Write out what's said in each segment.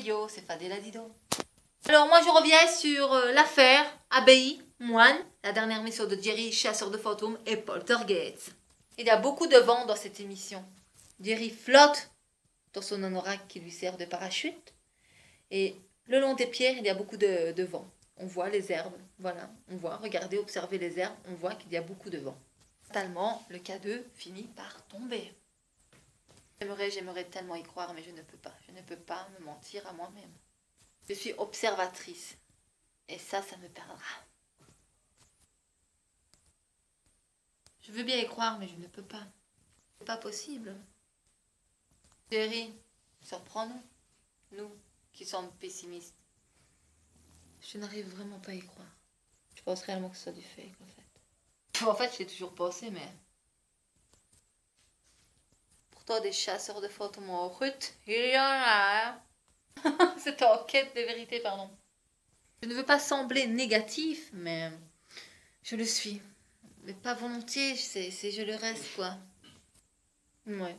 yo, c'est Fadela Dido. Alors moi je reviens sur l'affaire Abbaye Moine, la dernière mission de Jerry, chasseur de fantômes et Poltergeist. Il y a beaucoup de vent dans cette émission. Jerry flotte dans son anorak qui lui sert de parachute. Et le long des pierres, il y a beaucoup de vent. On voit les herbes, voilà. On voit, regardez, observez les herbes, on voit qu'il y a beaucoup de vent. Fatalement, le K2 finit par tomber. J'aimerais tellement y croire, mais je ne peux pas. Je ne peux pas me mentir à moi-même. Je suis observatrice. Et ça me perdra. Je veux bien y croire, mais je ne peux pas. C'est pas possible. Jerry, surprends-nous. Nous qui sommes pessimistes. Je n'arrive vraiment pas à y croire. Je pense réellement que ce soit du fake, en fait. En fait, j'y ai toujours pensé, mais... Pourtant, des chasseurs de fantômes en route, il y en a. C'est en quête de vérité, pardon. Je ne veux pas sembler négatif, mais je le suis. Mais pas volontiers, je le reste, quoi. Ouais.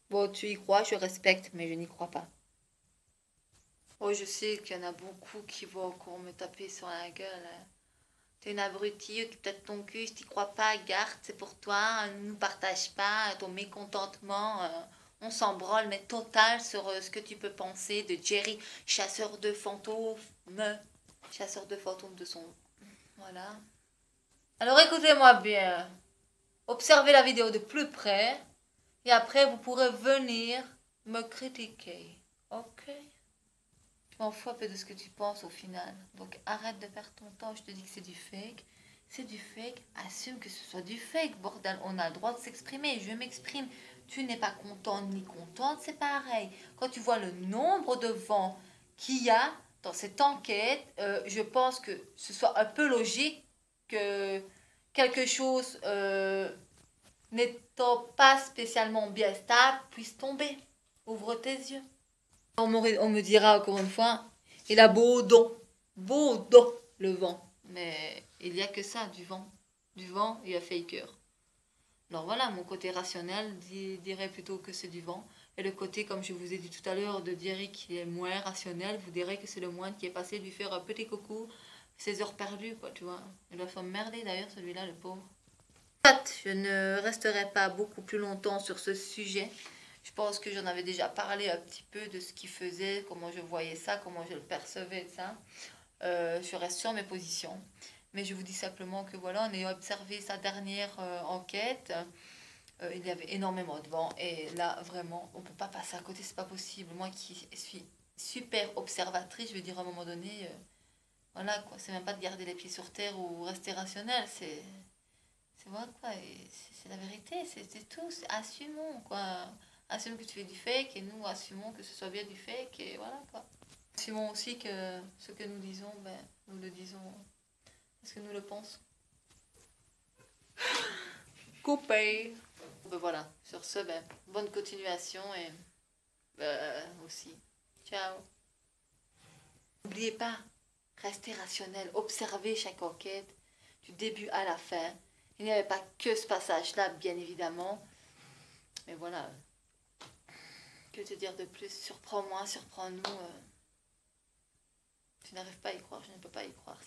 Bon, tu y crois, je respecte, mais je n'y crois pas. Oh, je sais qu'il y en a beaucoup qui vont encore me taper sur la gueule. T'es une abrutie, qui peut-être ton cul, si t'y crois pas, garde, c'est pour toi, ne nous partage pas ton mécontentement. On s'en branle, mais total sur ce que tu peux penser de Jerry, chasseur de fantômes. Chasseur de fantômes de son... Voilà. Alors écoutez-moi bien. Observez la vidéo de plus près. Et après, vous pourrez venir me critiquer. Ok? Je m'en fous un peu de ce que tu penses au final. Donc arrête de perdre ton temps. Je te dis que c'est du fake. C'est du fake. Assume que ce soit du fake, bordel. On a le droit de s'exprimer. Je m'exprime. Tu n'es pas content ni contente, c'est pareil. Quand tu vois le nombre de vents qu'il y a dans cette enquête, je pense que ce soit un peu logique que quelque chose n'étant pas spécialement bien stable puisse tomber. Ouvre tes yeux. On me dira encore une fois, il a beau don, le vent. Mais il n'y a que ça, du vent. Du vent et un faker. Alors voilà, mon côté rationnel dirait plutôt que c'est du vent. Et le côté, comme je vous ai dit tout à l'heure, de Jerry qui est moins rationnel, vous direz que c'est le moine qui est passé lui faire un petit coucou, ses heures perdues, quoi, tu vois. Il doit faire merder d'ailleurs, celui-là, le pauvre. Je ne resterai pas beaucoup plus longtemps sur ce sujet. Je pense que j'en avais déjà parlé un petit peu de ce qu'il faisait, comment je voyais ça, comment je le percevais, ça. Je reste sur mes positions. Mais je vous dis simplement que voilà, en ayant observé sa dernière enquête, il y avait énormément de vent. Et là, vraiment, on ne peut pas passer à côté, c'est pas possible. Moi qui suis super observatrice, je veux dire à un moment donné, voilà quoi, c'est même pas de garder les pieds sur terre ou rester rationnel, c'est voilà quoi, c'est la vérité, c'est tout, assumons quoi. Assume que tu fais du fake et nous assumons que ce soit bien du fake et voilà quoi. Assumons aussi que ce que nous disons, ben, nous le disons parce que nous le pensons. Coupé. Ben voilà, sur ce, ben, bonne continuation et aussi. Ciao. N'oubliez pas, restez rationnel, observez chaque enquête du début à la fin. Il n'y avait pas que ce passage-là, bien évidemment. Mais voilà. Que te dire de plus? Surprends-moi, surprends-nous. Je n'arrive pas à y croire, je ne peux pas y croire.